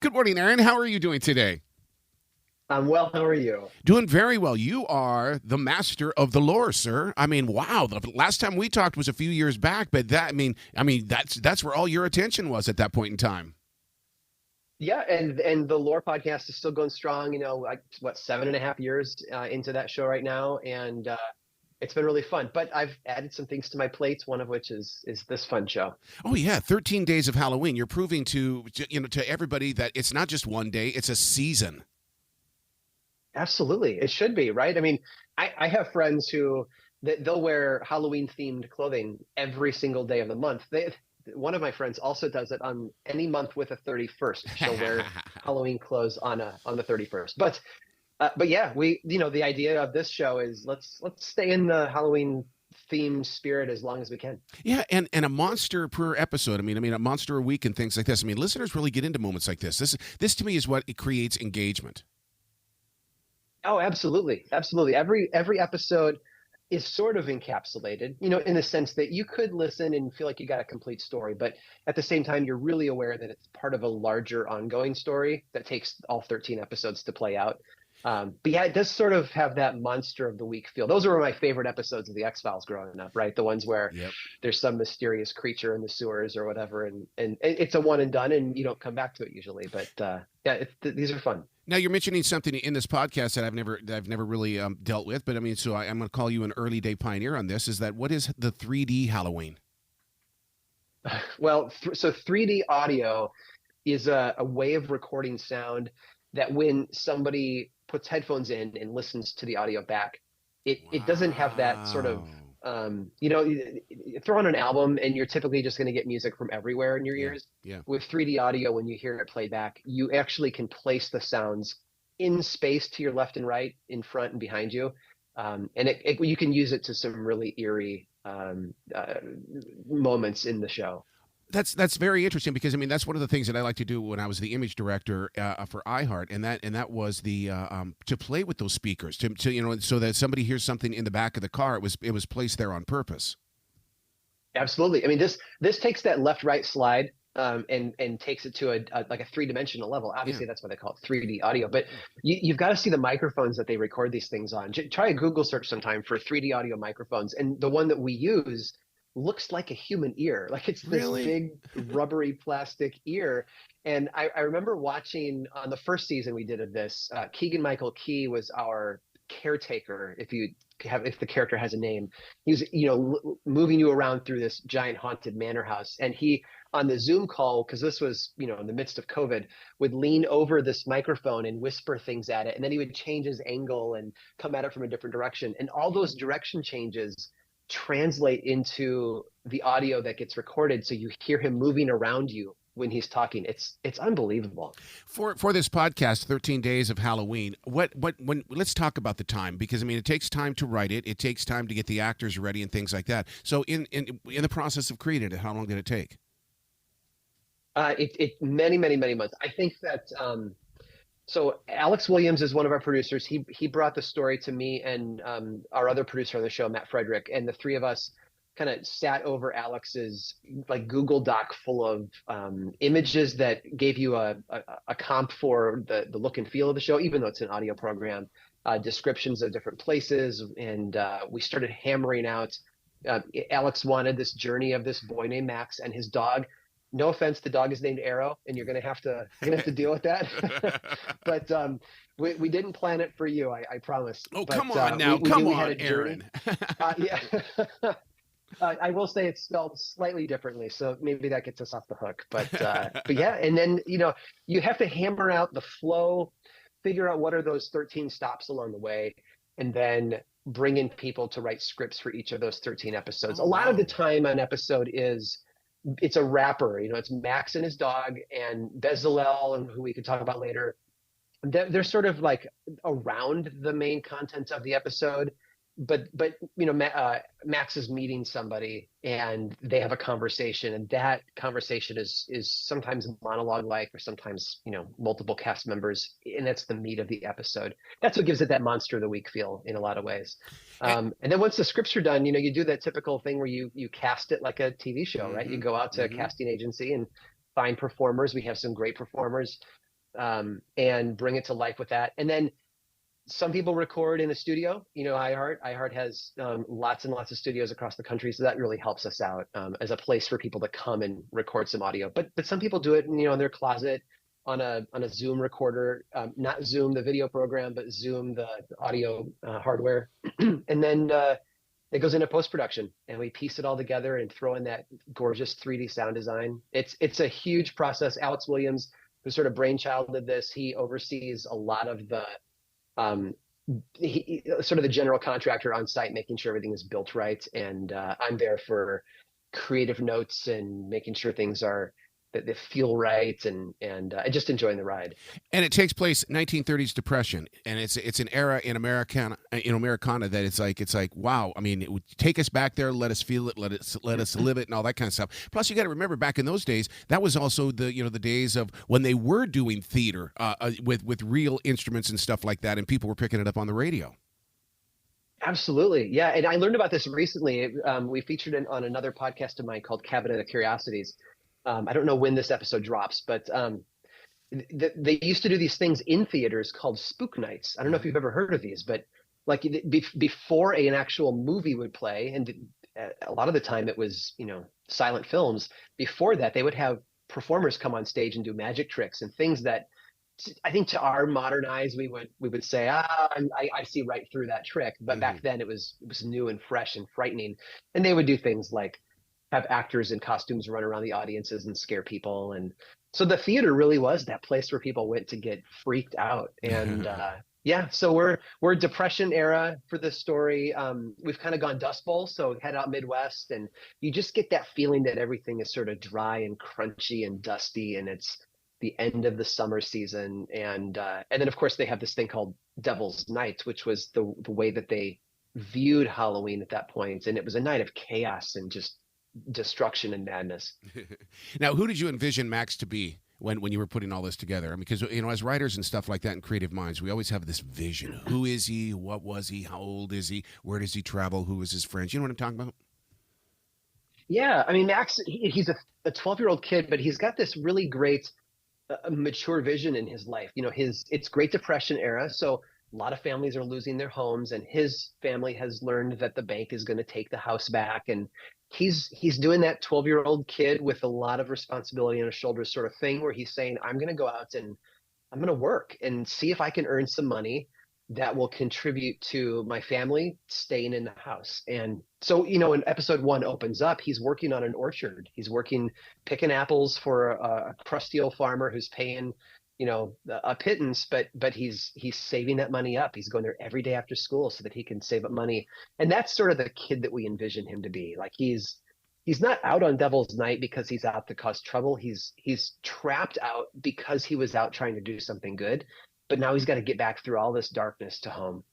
Good morning, Aaron. How are you doing today? I'm well. How are you? Doing very well. You are the master of the lore, sir. I mean, wow. The last time we talked was a few years back, but that's where all your attention was at that point in time. Yeah, and the Lore podcast is still going strong. Like what 7.5 years into that show right now, and it's been really fun. But I've added some things to my plates. One of which is this fun show. Oh yeah, 13 days of Halloween. You're proving to everybody that it's not just one day; it's a season. Absolutely, it should be right. I mean, I have friends who they'll wear Halloween themed clothing every single day of the month. One of my friends also does it on any month with a 31st. She'll wear Halloween clothes on the 31st. But yeah, the idea of this show is let's stay in the Halloween themed spirit as long as we can. Yeah, and a monster per episode. I mean, a monster a week and things like this. I mean, listeners really get into moments like this. This to me is what it creates engagement. Oh, absolutely, absolutely. Every episode is sort of encapsulated, in the sense that you could listen and feel like you got a complete story, but at the same time, you're really aware that it's part of a larger ongoing story that takes all 13 episodes to play out. But yeah, it does sort of have that monster of the week feel. Those were my favorite episodes of the X-Files growing up, right? The ones where Yep. there's some mysterious creature in the sewers or whatever, and it's a one and done, and you don't come back to it usually. But yeah, these are fun. Now you're mentioning something in this podcast that I've never really dealt with, but I mean, so I'm going to call you an early day pioneer on this. Is that what is the 3D Halloween? Well, so 3D audio is a way of recording sound that when somebody puts headphones in and listens to the audio back, it doesn't have that sort of Wow. you throw on an album and you're typically just going to get music from everywhere in your Yeah. ears. Yeah. With 3D audio, when you hear it play back, you actually can place the sounds in space to your left and right, in front and behind you. And you can use it to some really eerie moments in the show. That's very interesting because I mean that's one of the things that I like to do when I was the image director for iHeart, and that was the to play with those speakers to so that somebody hears something in the back of the car. It was placed there on purpose. Absolutely. I mean, this takes that left-right slide and takes it to a like a three-dimensional level. Yeah. Obviously, that's why they call it 3D audio. But you've got to see the microphones that they record these things on. Try a Google search sometime for 3D audio microphones, and the one that we use looks like a human ear. Like it's this Really? big rubbery plastic ear. And I remember watching on the first season we did of this. Keegan Michael Key was our caretaker, if the character has a name. He's moving you around through this giant haunted manor house, and he, on the Zoom call, because this was in the midst of COVID, would lean over this microphone and whisper things at it, and then he would change his angle and come at it from a different direction, and all those direction changes translate into the audio that gets recorded, so you hear him moving around you when he's talking. It's unbelievable. For this podcast, 13 Days of Halloween. When let's talk about the time because I mean it takes time to write it. It takes time to get the actors ready and things like that. So in the process of creating it, how long did it take? It many months. I think that so Alex Williams is one of our producers. He brought the story to me and our other producer on the show, Matt Frederick, and the three of us kind of sat over Alex's like Google Doc full of images that gave you a comp for the look and feel of the show, even though it's an audio program, descriptions of different places, and we started hammering out. Alex wanted this journey of this boy named Max and his dog. No offense, the dog is named Arrow, and you're gonna have to deal with that. But we didn't plan it for you, I promise. Oh, But come on we, now. we Come knew we had on, a journey. Aaron. Yeah. I will say it's spelled slightly differently, so maybe that gets us off the hook. But yeah, and then you have to hammer out the flow, figure out what are those 13 stops along the way, and then bring in people to write scripts for each of those 13 episodes. Oh, A lot of the wow. time, an episode it's a wrapper. It's Max and his dog and Bezalel, and who we could talk about later. They're sort of like around the main content of the episode, but Max is meeting somebody and they have a conversation, and that conversation is sometimes monologue like, or sometimes multiple cast members, and that's the meat of the episode. That's what gives it that monster of the week feel in a lot of ways. And then once the scripts are done, you do that typical thing where you cast it like a TV show, right? You Mm-hmm. go out to a Mm-hmm. casting agency and find performers. We have some great performers. and bring it to life with that. And then some people record in a studio. iHeart has lots and lots of studios across the country, so that really helps us out as a place for people to come and record some audio. But some people do it, in their closet on a Zoom recorder, not Zoom the video program, but Zoom the audio hardware, and then it goes into post production, and we piece it all together and throw in that gorgeous 3D sound design. It's a huge process. Alex Williams, who sort of brainchilded this, he oversees a lot of the um, sort of the general contractor on site, making sure everything is built right. And I'm there for creative notes and making sure things are that they feel right, and just enjoying the ride. And it takes place 1930s Depression, and it's an era in Americana that it's like wow. I mean, it would take us back there, let us feel it, let us live it, and all that kind of stuff. Plus, you got to remember back in those days, that was also the days of when they were doing theater with real instruments and stuff like that, and people were picking it up on the radio. Absolutely. Yeah. And I learned about this recently. We featured it on another podcast of mine called Cabinet of Curiosities. I don't know when this episode drops, but they used to do these things in theaters called spook nights. I don't know if you've ever heard of these, but like before an actual movie would play, and a lot of the time it was, silent films. Before that, they would have performers come on stage and do magic tricks and things that I think to our modern eyes we would say, I see right through that trick. But Hmm. back then it was new and fresh and frightening, and they would do things like have actors in costumes run around the audiences and scare people. And so the theater really was that place where people went to get freaked out. And yeah, so we're Depression era for this story. We've kind of gone Dust Bowl, so head out Midwest, and you just get that feeling that everything is sort of dry and crunchy and dusty, and it's the end of the summer season. And then of course they have this thing called Devil's Night, which was the way that they viewed Halloween at that point, and it was a night of chaos and just destruction and madness. Now, who did you envision Max to be when you were putting all this together? I mean, because as writers and stuff like that in creative minds, we always have this vision. Who is he? What was he? How old is he? Where does he travel? Who is his friends? You know what I'm talking about? Yeah, I mean, Max, he's a 12-year-old kid, but he's got this really great mature vision in his life. It's Great Depression era, so a lot of families are losing their homes, and his family has learned that the bank is going to take the house back, and he's doing that 12-year-old kid with a lot of responsibility on his shoulders sort of thing, where he's saying, I'm going to go out and I'm going to work and see if I can earn some money that will contribute to my family staying in the house. And so, when episode one opens up, he's working on an orchard. He's working picking apples for a crusty old farmer who's paying, a pittance, but he's saving that money up. He's going there every day after school so that he can save up money. And that's sort of the kid that we envision him to be. Like he's not out on Devil's Night because he's out to cause trouble. He's trapped out because he was out trying to do something good, but now he's got to get back through all this darkness to home.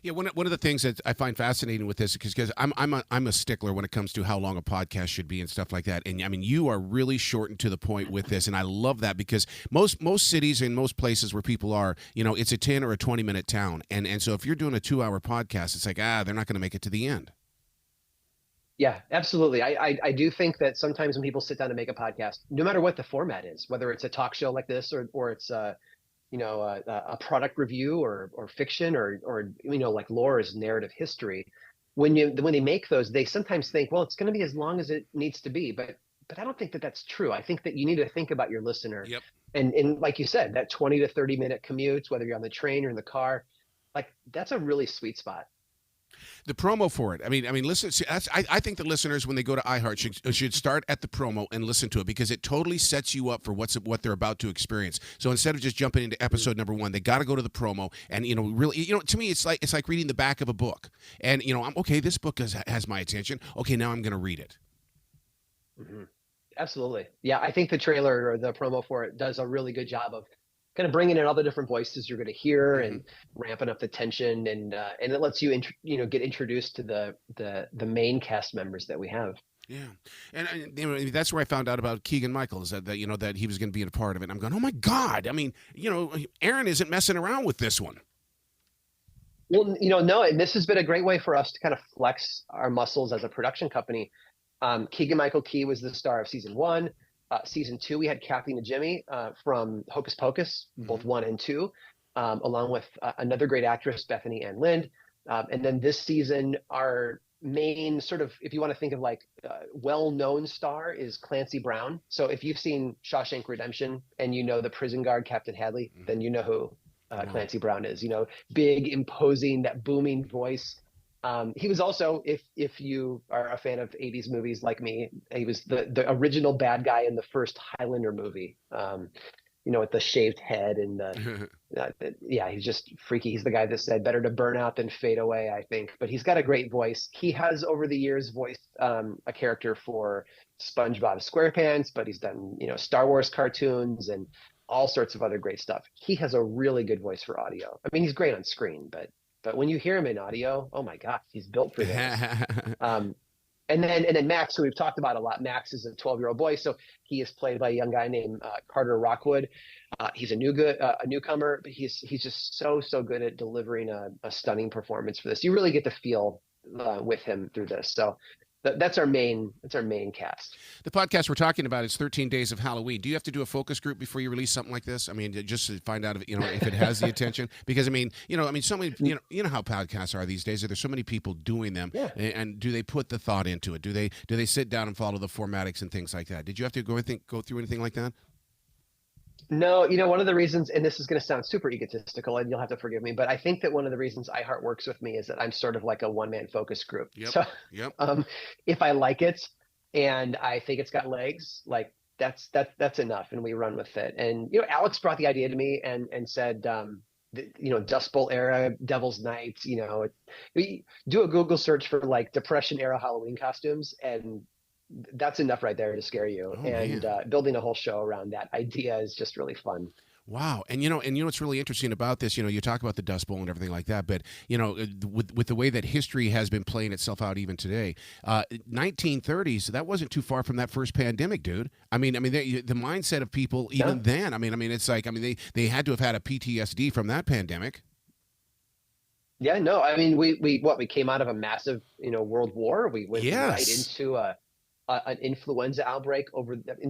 Yeah, one of the things that I find fascinating with this, because I'm a stickler when it comes to how long a podcast should be and stuff like that. And I mean, you are really short and to the point with this, and I love that because most cities and most places where people are, it's a 10 or a 20-minute town, and so if you're doing a 2-hour podcast, it's like they're not going to make it to the end. Yeah, absolutely. I do think that sometimes when people sit down to make a podcast, no matter what the format is, whether it's a talk show like this or it's a product review or fiction or like Laura's narrative history, when they make those, they sometimes think, well, it's going to be as long as it needs to be, but I don't think that that's true. I think that you need to think about your listener, Yep. and like you said, that 20 to 30 minute commute, whether you're on the train or in the car, like that's a really sweet spot. The promo for it. I mean, listen. See, I think the listeners when they go to iHeart should start at the promo and listen to it because it totally sets you up for what they're about to experience. So instead of just jumping into episode number one, they got to go to the promo and really, to me, it's like reading the back of a book. And I'm okay. This book has my attention. Okay, now I'm going to read it. Hmm. Absolutely. Yeah, I think the trailer or the promo for it does a really good job of kind of bringing in all the different voices you're going to hear Hmm. and ramping up the tension, and it lets you get introduced to the main cast members that we have. Yeah, and that's where I found out about Keegan Michaels that he was going to be a part of it. And I'm going, oh my God! I mean, Aaron isn't messing around with this one. Well, no, and this has been a great way for us to kind of flex our muscles as a production company. Keegan Michael Key was the star of season one. season 2, we had Kathy and Jimmy from Hocus Pocus, both Hmm. 1 and 2, along with another great actress, Bethany Ann Lind. And then this season, our main sort of, if you want to think of like well-known star, is Clancy Brown. So if you've seen Shawshank Redemption and you know the prison guard Captain Hadley, then you know who Wow. Clancy Brown is. You know, big, imposing, that booming voice. He was also, if you are a fan of 80s movies like me, he was the original bad guy in the first Highlander movie. You know, with the shaved head and yeah, he's just freaky. He's the guy that said better to burn out than fade away, I think. But he's got a great voice. He has over the years voiced a character for SpongeBob SquarePants, but he's done, you know, Star Wars cartoons and all sorts of other great stuff. He has a really good voice for audio. I mean, he's great on screen, but when you hear him in audio, oh my gosh, he's built for this. Um, and then Max, who we've talked about a lot. Max is a 12-year-old boy, so he is played by a young guy named Carter Rockwood. He's a newcomer, but he's just so good at delivering a stunning performance for this. You really get to feel with him through this. So that's our main cast. The podcast we're talking about is 13 Days of Halloween. Do you have to do a focus group before you release something like this? I mean, just to find out if, if it has the attention. Because so many, you know how podcasts are these days. There's so many people doing them, Yeah. and do they put the thought into it? Do they sit down and follow the formatics and things like that? Did you have to go through anything like that? No, one of the reasons, and this is going to sound super egotistical, and you'll have to forgive me, but I think that one of the reasons iHeart works with me is that I'm sort of like a one-man focus group. Yep. So, Yep. if I like it and I think it's got legs, like that's enough, and we run with it. And Alex brought the idea to me and said, Dust Bowl era, Devil's Night. Do a Google search for like Depression era Halloween costumes, and that's enough right there to scare you. Oh And man. building a whole show around that idea is just really fun. Wow, and what's really interesting about this, you talk about the Dust Bowl and everything like that, but with the way that history has been playing itself out even today, 1930s, that wasn't too far from that first pandemic, dude. The mindset of people No, even then, it's like, they had to have had a PTSD from that pandemic. yeah, no. I mean, we came out of a massive, world war. We went right Yes. into an influenza outbreak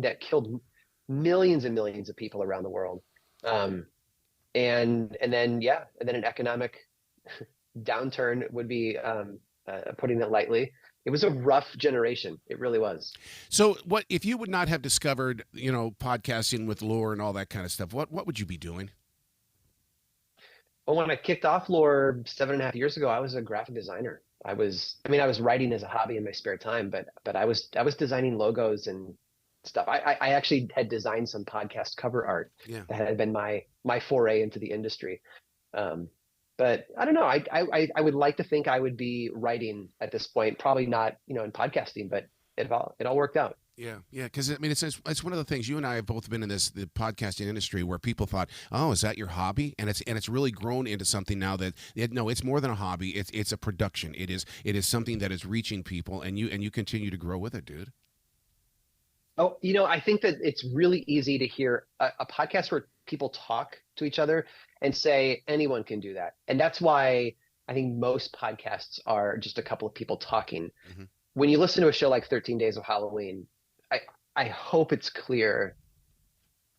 that killed millions and millions of people around the world. Um, and then an economic downturn would be putting it lightly. It was a rough generation. It really was. So, what if you would not have discovered, podcasting with lore and all that kind of stuff? What would you be doing? Well, when I kicked off Lore 7.5 years ago, I was a graphic designer. I was writing as a hobby in my spare time, but I was designing logos and stuff. I actually had designed some podcast cover art Yeah. that had been my foray into the industry. Um, but I don't know. I would like to think I would be writing at this point. Probably not, in podcasting, but it all worked out. Yeah, yeah, because it's one of the things you and I have both been in the podcasting industry where people thought, oh, is that your hobby? And it's really grown into something now that no, it's more than a hobby. It's a production. It is something that is reaching people, and you continue to grow with it, dude. Oh, I think that it's really easy to hear a podcast where people talk to each other and say anyone can do that. And that's why I think most podcasts are just a couple of people talking. Hmm. When you listen to a show like 13 Days of Halloween, I I hope it's clear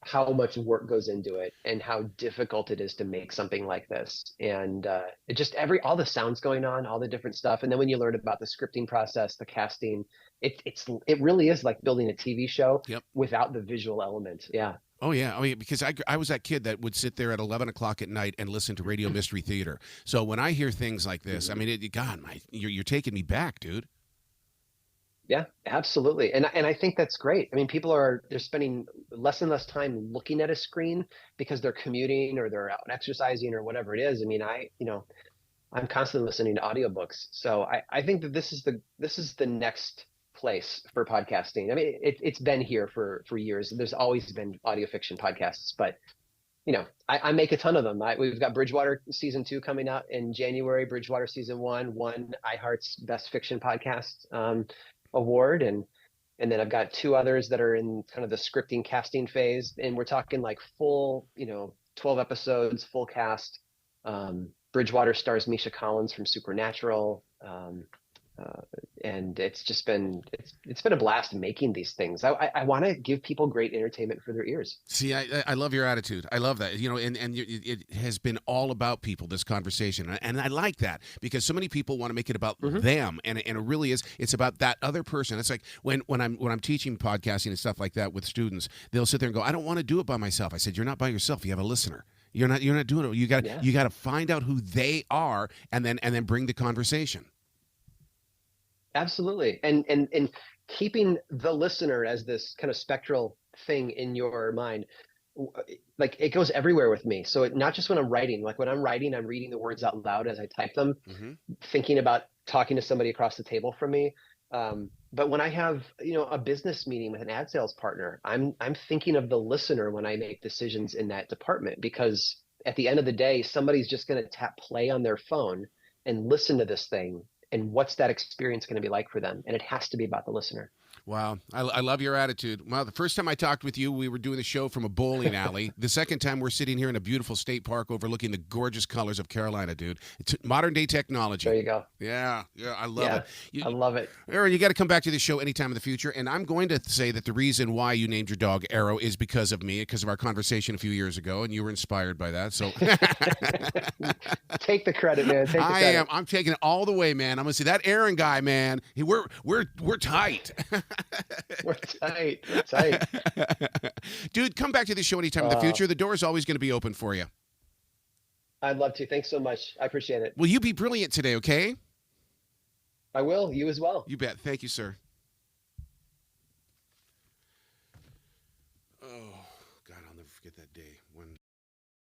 how much work goes into it and how difficult it is to make something like this. And it just all the sounds going on, all the different stuff. And then when you learn about the scripting process, the casting, it really is like building a TV show Yep. without the visual element. Yeah. Oh yeah, because I was that kid that would sit there at 11 o'clock at night and listen to Radio Mystery Theater. So when I hear things like this, Mhm. God, you're taking me back, dude. Yeah, absolutely. And I think that's great. I mean, they're spending less and less time looking at a screen because they're commuting or they're out exercising or whatever it is. I mean, I'm constantly listening to audiobooks. So I think that this is the next place for podcasting. I mean, it's been here for years. There's always been audio fiction podcasts, but I make a ton of them. We've got Bridgewater season 2 coming out in January. Bridgewater season 1 won iHeart's Best Fiction Podcast award, and then I've got 2 others that are in kind of the scripting casting phase, and we're talking like full, 12 episodes, full cast. Bridgewater stars Misha Collins from Supernatural. And it's been a blast making these things. I want to give people great entertainment for their ears. See, I love your attitude. I love that. It has been all about people, this conversation. And I like that because so many people want to make it about Hmm. them. And it really is. It's about that other person. It's like when I'm teaching podcasting and stuff like that with students, they'll sit there and go, I don't want to do it by myself. I said, you're not by yourself. You have a listener. You're not doing it. Yeah, You got to find out who they are and then bring the conversation. absolutely. And keeping the listener as this kind of spectral thing in your mind, like it goes everywhere with me. So not just when I'm writing, like when I'm writing, I'm reading the words out loud as I type them, Hmm. thinking about talking to somebody across the table from me. But when I have, a business meeting with an ad sales partner, I'm thinking of the listener when I make decisions in that department, because at the end of the day, somebody's just going to tap play on their phone and listen to this thing. And what's that experience going to be like for them? And it has to be about the listener. Wow. I love your attitude. Well, the first time I talked with you, we were doing the show from a bowling alley. The second time, we're sitting here in a beautiful state park overlooking the gorgeous colors of Carolina, dude. It's modern day technology. There you go. Yeah, I love Yeah, it. I love it. Aaron, you got to come back to this show anytime in the future. And I'm going to say that the reason why you named your dog Arrow is because of me, because of our conversation a few years ago, and you were inspired by that. So Take the credit, man. Take the I credit. am. I'm taking it all the way, man. I'm gonna say that Aaron guy, man. We're tight. We're tight. We're tight. Dude, come back to the show anytime in the future. The door is always going to be open for you. I'd love to. Thanks so much. I appreciate it. Will you be brilliant today, okay? I will. You as well. You bet. Thank you, sir.